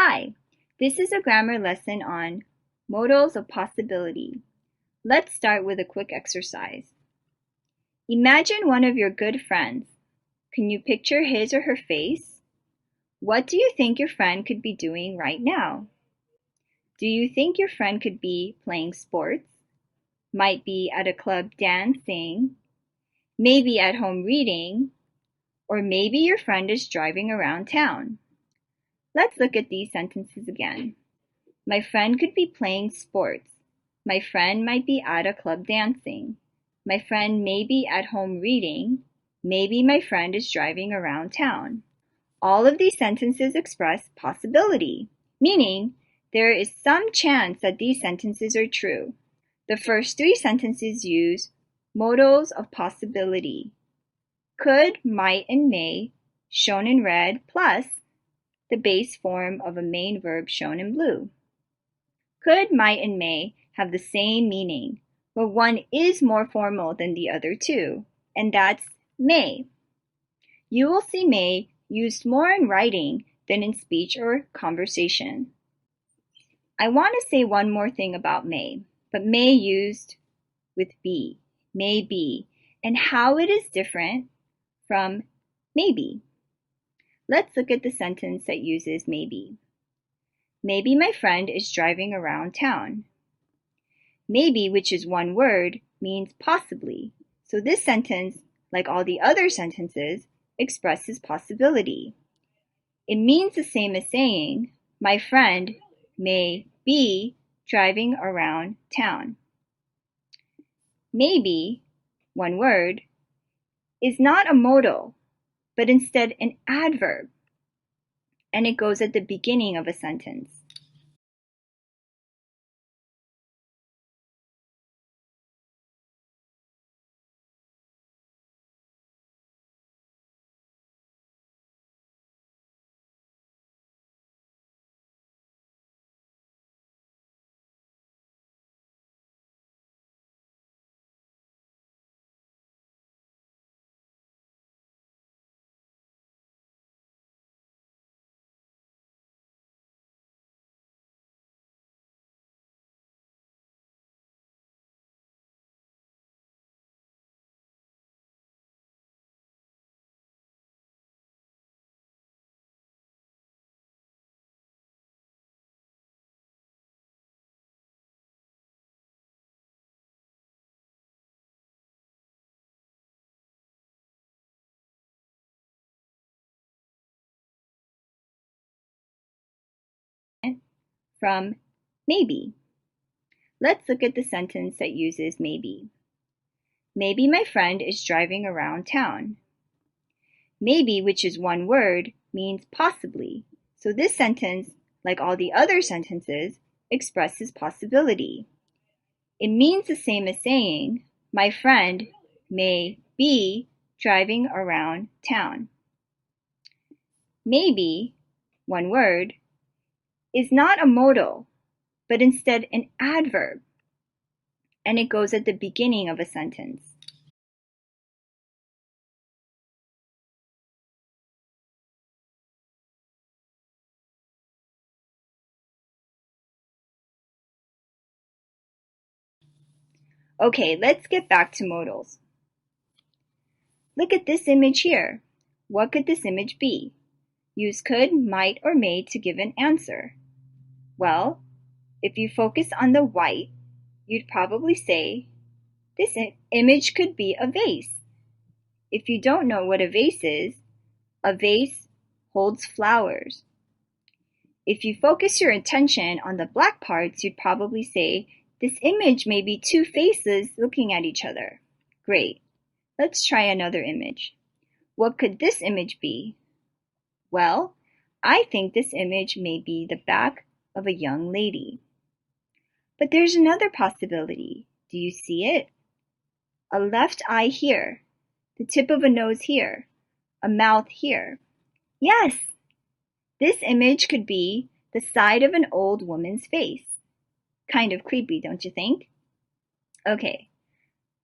Hi, this is a grammar lesson on modals of possibility. Let's start with a quick exercise. Imagine one of your good friends. Can you picture his or her face? What do you think your friend could be doing right now? Do you think your friend could be playing sports? Might be at a club dancing? Maybe at home reading? Or maybe your friend is driving around town? Let's look at these sentences again. My friend could be playing sports. My friend might be at a club dancing. My friend may be at home reading. Maybe my friend is driving around town. All of these sentences express possibility, meaning there is some chance that these sentences are true. The first three sentences use modals of possibility. Could, might, and may, shown in red, plus the base form of a main verb shown in blue. Could, might, and may have the same meaning, but one is more formal than the other two, and that's may. You will see may used more in writing than in speech or conversation. I want to say one more thing about may, but may used with be, may be, and how it is different from maybe. Let's look at the sentence that uses maybe. Maybe my friend is driving around town. Maybe, which is one word, means possibly. So this sentence, like all the other sentences, expresses possibility. It means the same as saying, my friend may be driving around town. Maybe, one word, is not a modal, but instead an adverb, and it goes at the beginning of a sentence. From maybe. Let's look at the sentence that uses maybe. Maybe my friend is driving around town. Maybe, which is one word, means possibly. So this sentence, like all the other sentences, expresses possibility. It means the same as saying, my friend may be driving around town. Maybe, one word, is not a modal, but instead an adverb, and it goes at the beginning of a sentence. Okay, let's get back to modals. Look at this image here. What could this image be? Use could, might, or may to give an answer. Well, if you focus on the white, you'd probably say, this image could be a vase. If you don't know what a vase holds flowers. If you focus your attention on the black parts, you'd probably say, this image may be two faces looking at each other. Great. Let's try another image. What could this image be? Well, I think this image may be the back of a young lady. But there's another possibility. Do you see it? A left eye here, the tip of a nose here, a mouth here. Yes! This image could be the side of an old woman's face. Kind of creepy, don't you think? Okay,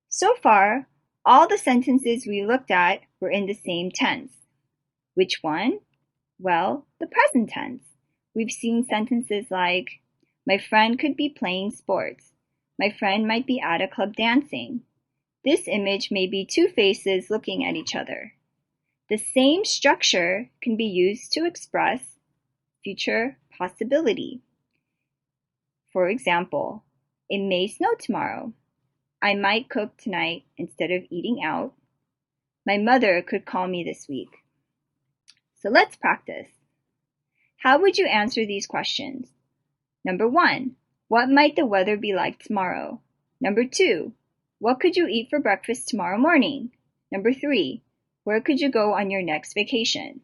so far, all the sentences we looked at were in the same tense. Which one? Well, the present tense. We've seen sentences like, my friend could be playing sports. My friend might be at a club dancing. This image may be two faces looking at each other. The same structure can be used to express future possibility. For example, it may snow tomorrow. I might cook tonight instead of eating out. My mother could call me this week. So let's practice. How would you answer these questions? Number 1, what might the weather be like tomorrow? Number 2, what could you eat for breakfast tomorrow morning? Number 3, where could you go on your next vacation?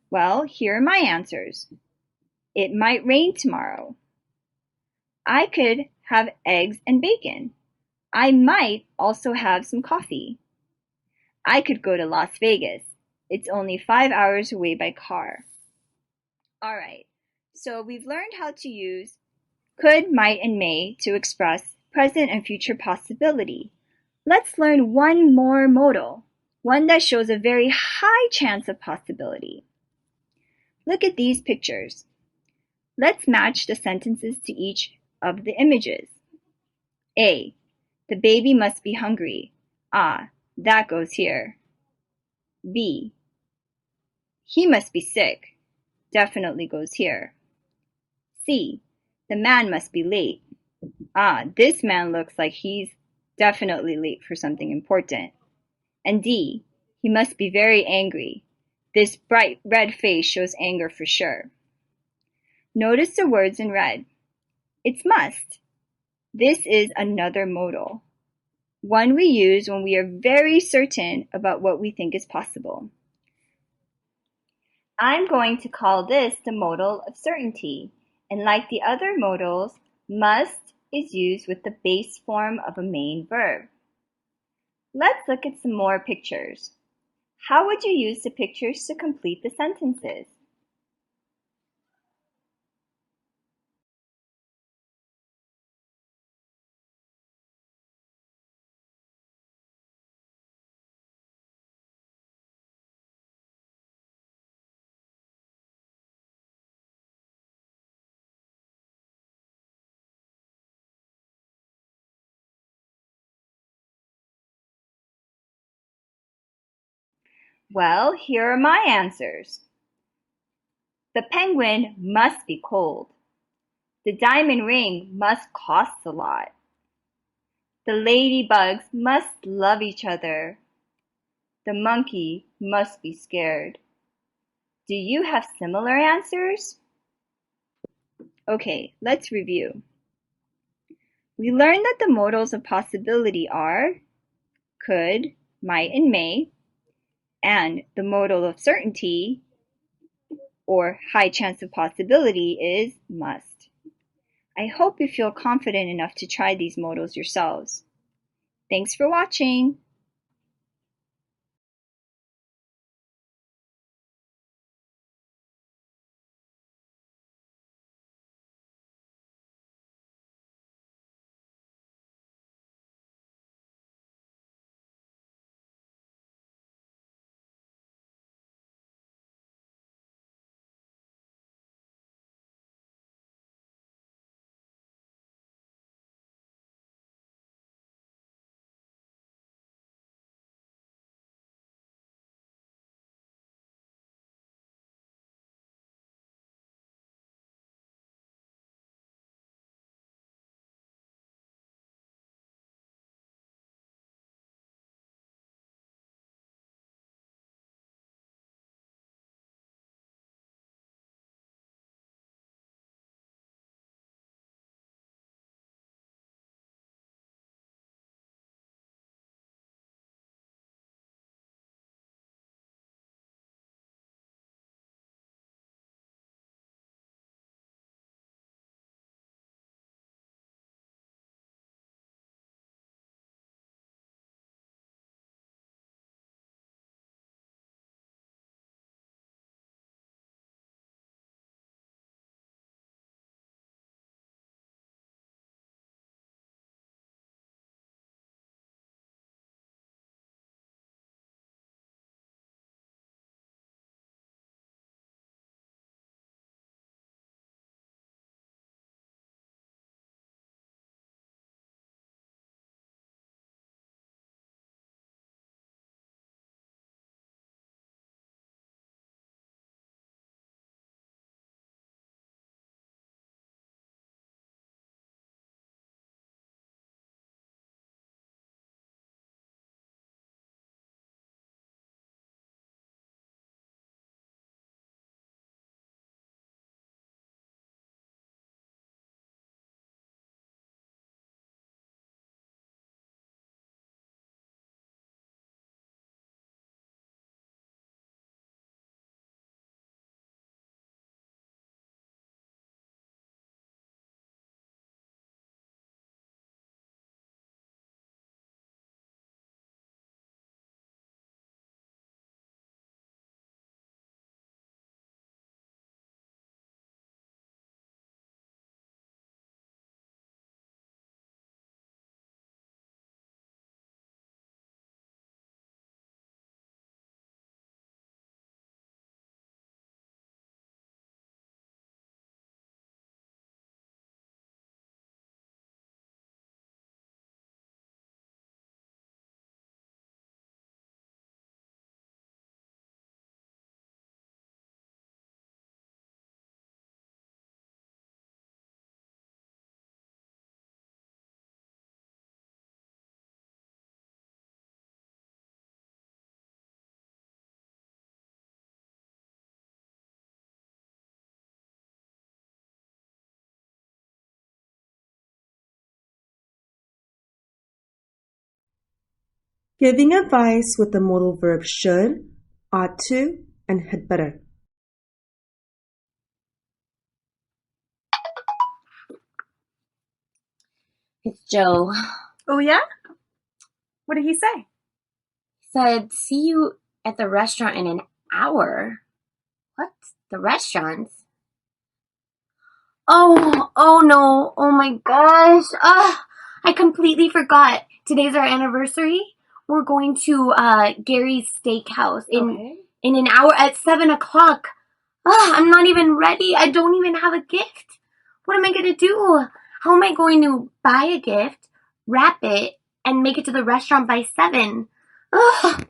Well, here are my answers. It might rain tomorrow. I could have eggs and bacon. I might also have some coffee. I could go to Las Vegas. It's only 5 hours away by car. All right, so we've learned how to use could, might, and may to express present and future possibility. Let's learn one more modal, one that shows a very high chance of possibility. Look at these pictures. Let's match the sentences to each of the images. A. The baby must be hungry. Ah, that goes here. B. He must be sick. Definitely goes here. C. The man must be late. Ah, this man looks like he's definitely late for something important. And D. He must be very angry. This bright red face shows anger for sure. Notice the words in red. It's must. This is another modal, one we use when we are very certain about what we think is possible. I'm going to call this the modal of certainty, and like the other modals, must is used with the base form of a main verb. Let's look at some more pictures. How would you use the pictures to complete the sentences? Well, here are my answers. The penguin must be cold. The diamond ring must cost a lot. The ladybugs must love each other. The monkey must be scared. Do you have similar answers? Okay, let's review. We learned that the modals of possibility are could, might, and may, and the modal of certainty, or high chance of possibility, is must. I hope you feel confident enough to try these modals yourselves. Thanks for watching! Giving advice with the modal verb should, ought to, and had better. It's Joe. Oh, yeah? What did he say? He said, see you at the restaurant in an hour. What? The restaurant? Oh no. Oh my gosh. I completely forgot. Today's our anniversary. We're going to Gary's Steakhouse in an hour at 7 o'clock. I'm not even ready. I don't even have a gift. What am I gonna do? How am I going to buy a gift, wrap it, and make it to the restaurant by 7? Ugh.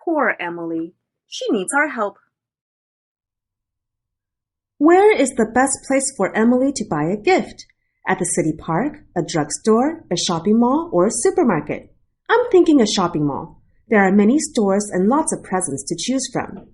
Poor Emily. She needs our help. Where is the best place for Emily to buy a gift? At the city park, a drugstore, a shopping mall, or a supermarket? I'm thinking a shopping mall. There are many stores and lots of presents to choose from.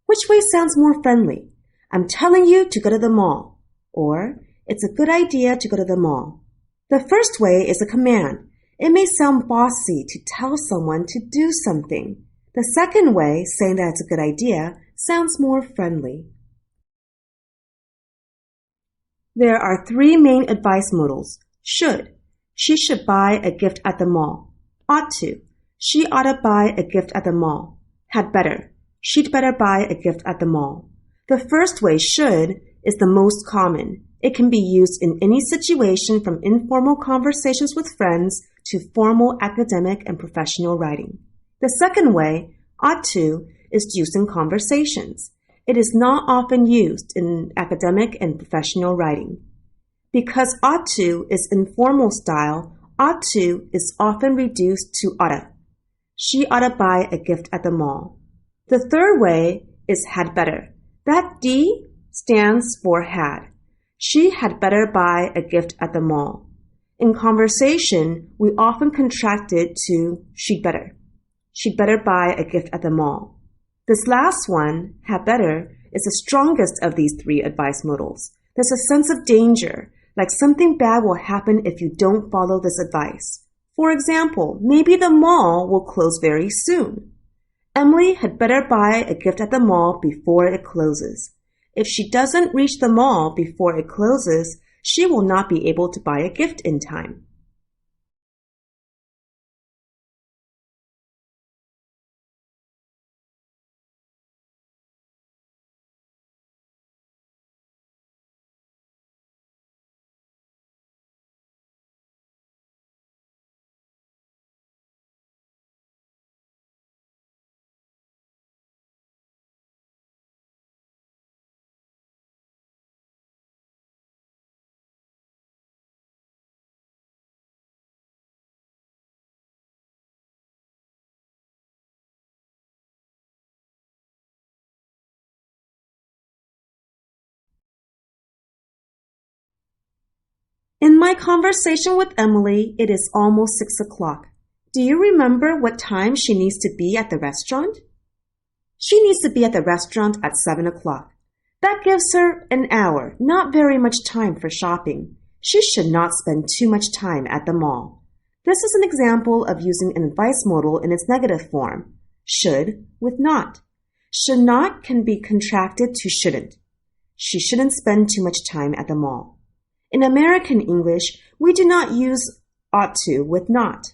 Which way sounds more friendly? I'm telling you to go to the mall. Or, it's a good idea to go to the mall. The first way is a command. It may sound bossy to tell someone to do something. The second way, saying that it's a good idea, sounds more friendly. There are three main advice modals. Should. She should buy a gift at the mall. Ought to. She ought to buy a gift at the mall. Had better. She'd better buy a gift at the mall. The first way, should, is the most common. It can be used in any situation from informal conversations with friends to formal academic and professional writing. The second way, ought to, is used in conversations. It is not often used in academic and professional writing. Because ought to is informal style, ought to is often reduced to oughta. She oughta buy a gift at the mall. The third way is had better. That D stands for had. She had better buy a gift at the mall. In conversation, we often contract it to she'd better. She'd better buy a gift at the mall. This last one, had better, is the strongest of these three advice modals. There's a sense of danger, like something bad will happen if you don't follow this advice. For example, maybe the mall will close very soon. Emily had better buy a gift at the mall before it closes. If she doesn't reach the mall before it closes, she will not be able to buy a gift in time. In my conversation with Emily, it is almost 6 o'clock. Do you remember what time she needs to be at the restaurant? She needs to be at the restaurant at 7 o'clock. That gives her an hour, not very much time for shopping. She should not spend too much time at the mall. This is an example of using an advice modal in its negative form, should with not. Should not can be contracted to shouldn't. She shouldn't spend too much time at the mall. In American English, we do not use ought to with not.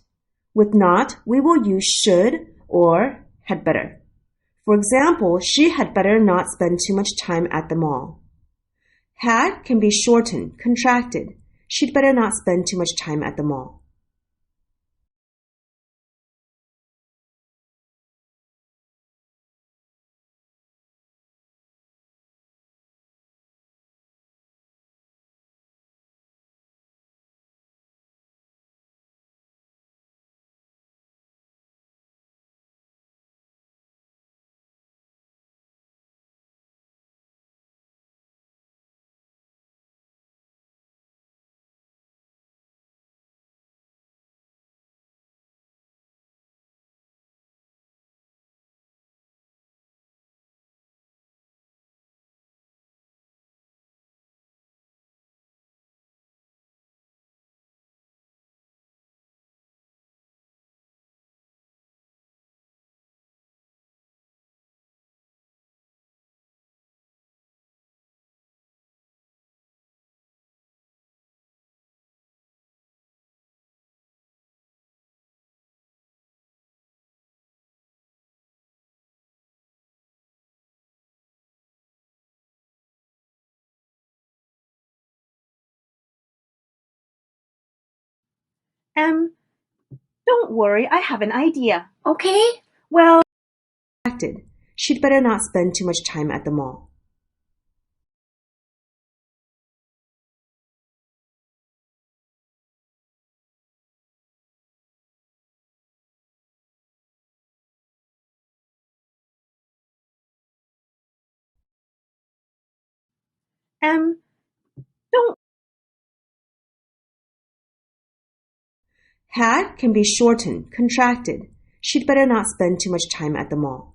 With not, we will use should or had better. For example, she had better not spend too much time at the mall. Had can be shortened, contracted. She'd better not spend too much time at the mall. Don't worry, I have an idea. Okay. Well, Distracted. She'd better not spend too much time at the mall. don't Had can be shortened, contracted. She'd better not spend too much time at the mall.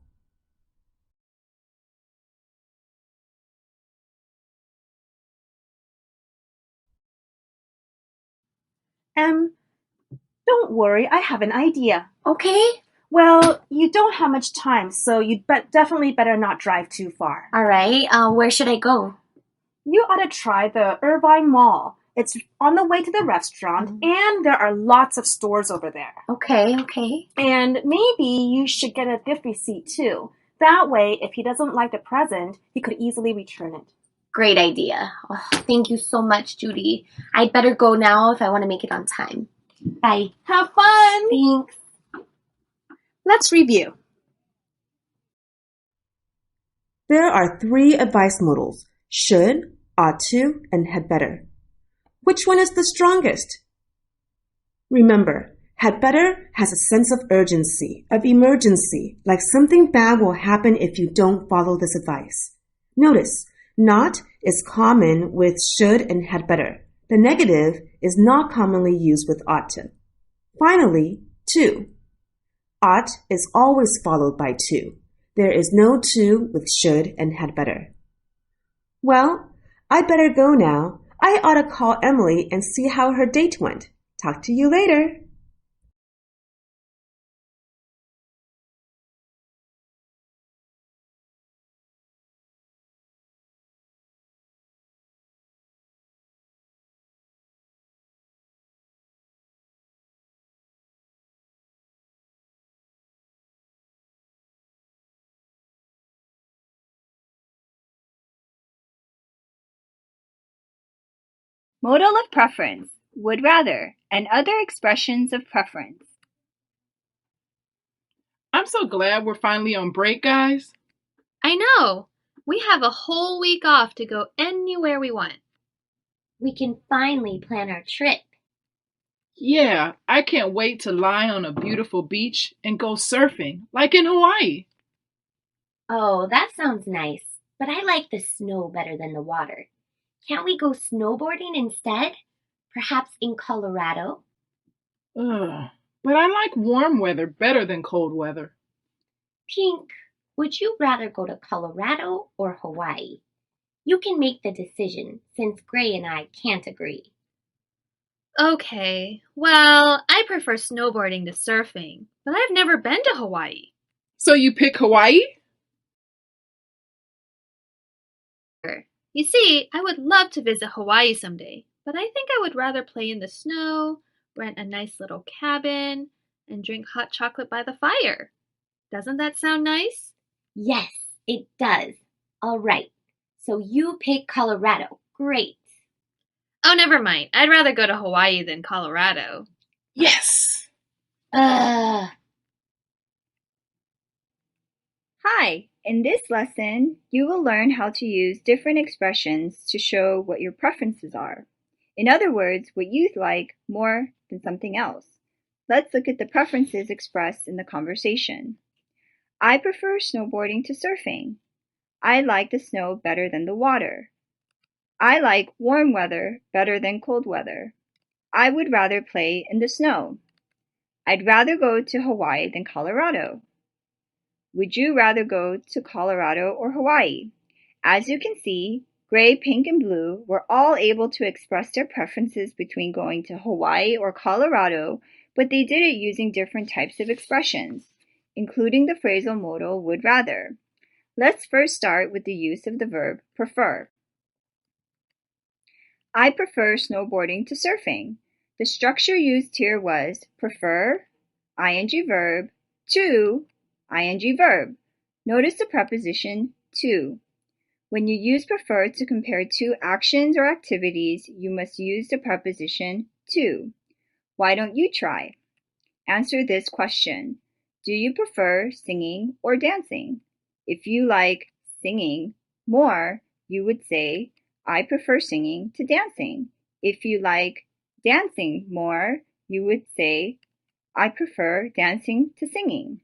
don't worry, I have an idea. Okay. Well, you don't have much time, so you'd definitely better not drive too far. All right. Where should I go? You ought to try the Irvine Mall. It's on the way to the restaurant, and there are lots of stores over there. Okay, okay. And maybe you should get a gift receipt too. That way, if he doesn't like the present, he could easily return it. Great idea. Oh, thank you so much, Judy. I'd better go now if I want to make it on time. Bye. Have fun! Thanks. Let's review. There are 3 advice modals: should, ought to, and had better. Which one is the strongest? Remember, had better has a sense of urgency, of emergency, like something bad will happen if you don't follow this advice. Notice, not is common with should and had better. The negative is not commonly used with ought to. Finally, to. Ought is always followed by to. There is no to with should and had better. Well, I'd better go now. I ought to call Emily and see how her date went. Talk to you later. Modal of preference, would rather, and other expressions of preference. I'm so glad we're finally on break, guys. I know. We have a whole week off to go anywhere we want. We can finally plan our trip. Yeah, I can't wait to lie on a beautiful beach and go surfing, like in Hawaii. Oh, that sounds nice. But I like the snow better than the water. Can't we go snowboarding instead? Perhaps in Colorado? Ugh, but I like warm weather better than cold weather. Pink, would you rather go to Colorado or Hawaii? You can make the decision since Gray and I can't agree. Okay, well, I prefer snowboarding to surfing, but I've never been to Hawaii. So you pick Hawaii? You see, I would love to visit Hawaii someday, but I think I would rather play in the snow, rent a nice little cabin, and drink hot chocolate by the fire. Doesn't that sound nice? Yes, it does. All right. So you pick Colorado. Great. Oh, never mind. I'd rather go to Hawaii than Colorado. Yes! Ugh. Hi! In this lesson, you will learn how to use different expressions to show what your preferences are. In other words, what you like more than something else. Let's look at the preferences expressed in the conversation. I prefer snowboarding to surfing. I like the snow better than the water. I like warm weather better than cold weather. I would rather play in the snow. I'd rather go to Hawaii than Colorado. Would you rather go to Colorado or Hawaii? As you can see, gray, pink, and blue were all able to express their preferences between going to Hawaii or Colorado, but they did it using different types of expressions, including the phrasal modal would rather. Let's first start with the use of the verb prefer. I prefer snowboarding to surfing. The structure used here was prefer, ing verb, to, ing verb. Notice the preposition to. When you use prefer to compare two actions or activities, you must use the preposition to. Why don't you try? Answer this question. Do you prefer singing or dancing? If you like singing more, you would say, I prefer singing to dancing. If you like dancing more, you would say, I prefer dancing to singing.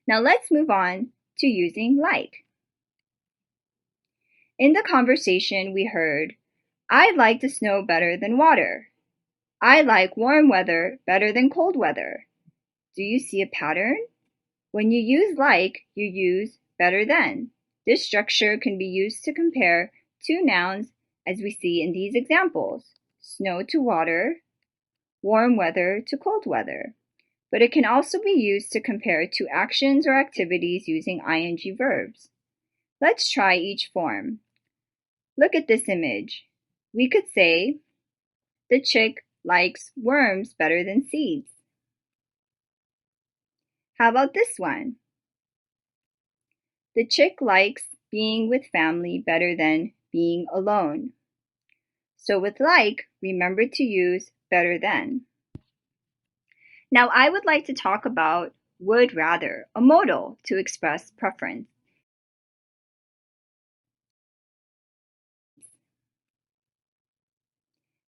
Now let's move on to using like. In the conversation we heard, I like the snow better than water. I like warm weather better than cold weather. Do you see a pattern? When you use like, you use better than. This structure can be used to compare two nouns as we see in these examples, snow to water, warm weather to cold weather. But it can also be used to compare two actions or activities using ing verbs. Let's try each form. Look at this image. We could say, the chick likes worms better than seeds. How about this one? The chick likes being with family better than being alone. So with like, remember to use better than. Now I would like to talk about would rather, a modal to express preference.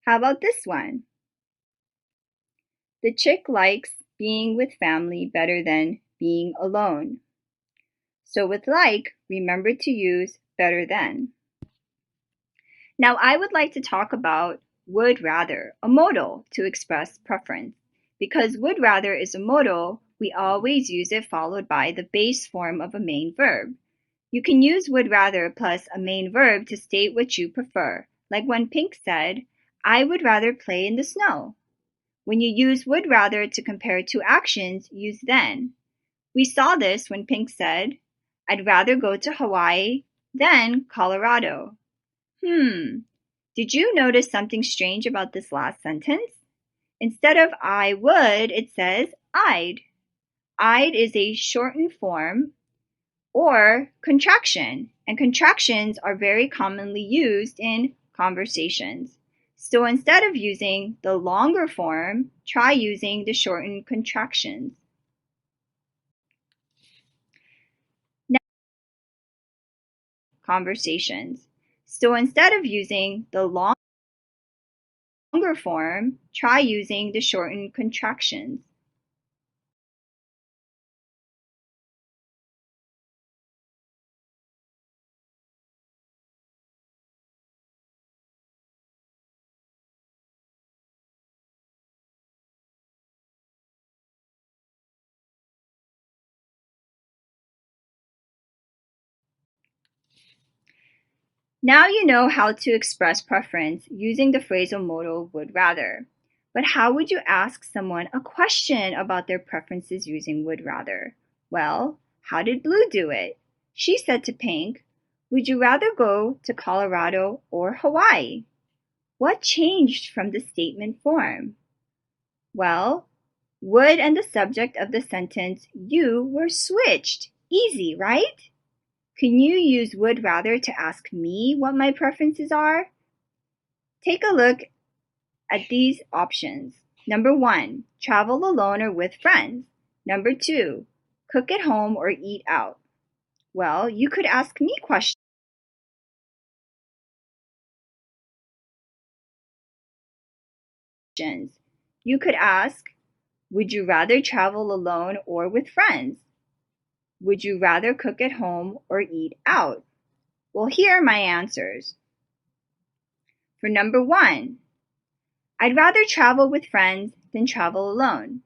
How about this one? The chick likes being with family better than being alone. So with like, remember to use better than. Now I would like to talk about would rather, a modal to express preference. Because would rather is a modal, we always use it followed by the base form of a main verb. You can use would rather plus a main verb to state what you prefer, like when Pink said, I would rather play in the snow. When you use would rather to compare two actions, use then. We saw this when Pink said, I'd rather go to Hawaii than Colorado. Did you notice something strange about this last sentence? Instead of I would, it says I'd. I'd is a shortened form or contraction, and contractions are very commonly used in conversations. So instead of using the longer form, try using the shortened contractions. Now, conversations. So instead of using the longer form, try using the shortened contractions. Now you know how to express preference using the phrasal modal would rather. But how would you ask someone a question about their preferences using would rather? Well, how did Blue do it? She said to Pink, would you rather go to Colorado or Hawaii? What changed from the statement form? Well, would and the subject of the sentence you were switched. Easy, right? Can you use would rather to ask me what my preferences are? Take a look at these options. Number 1, travel alone or with friends. Number 2, cook at home or eat out. Well, you could ask me questions. You could ask, would you rather travel alone or with friends? Would you rather cook at home or eat out? Well, here are my answers. For number 1, I'd rather travel with friends than travel alone.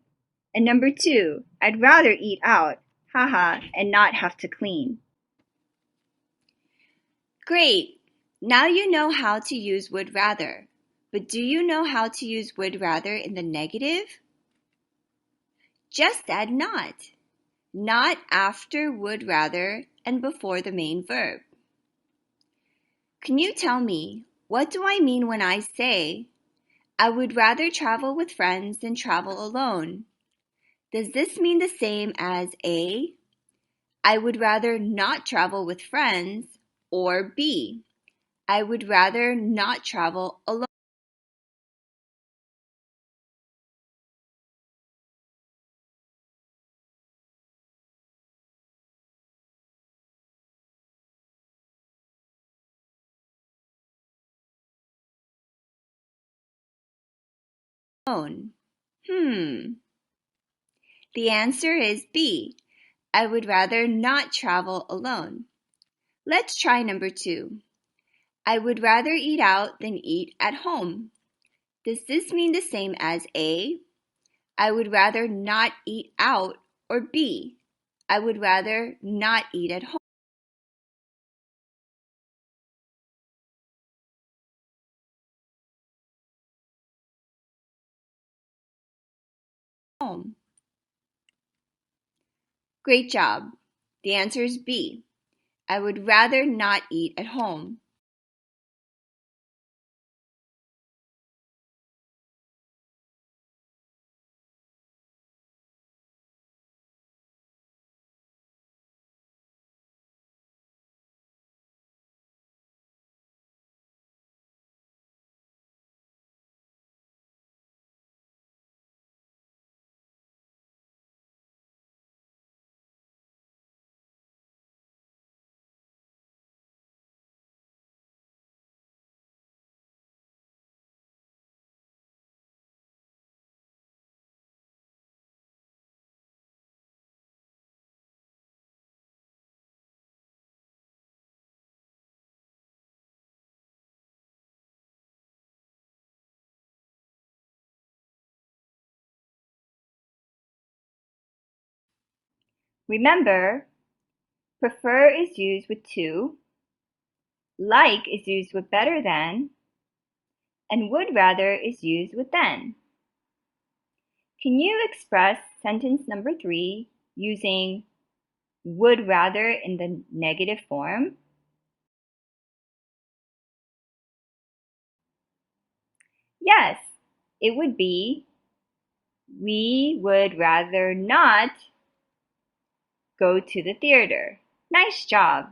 And number 2, I'd rather eat out, haha, and not have to clean. Great! Now you know how to use would rather. But do you know how to use would rather in the negative? Just add not. Not after would rather and before the main verb. Can you tell me, what do I mean when I say, I would rather travel with friends than travel alone? Does this mean the same as A, I would rather not travel with friends, or B, I would rather not travel alone? alone? The answer is B. I would rather not travel alone. Let's try number 2. I would rather eat out than eat at home. Does this mean the same as A, I would rather not eat out, or B, I would rather not eat at home? Great job. The answer is B. I would rather not eat at home. Remember, prefer is used with to, like is used with better than, and would rather is used with than. Can you express sentence number 3 using would rather in the negative form? Yes, it would be we would rather not go to the theater. Nice job.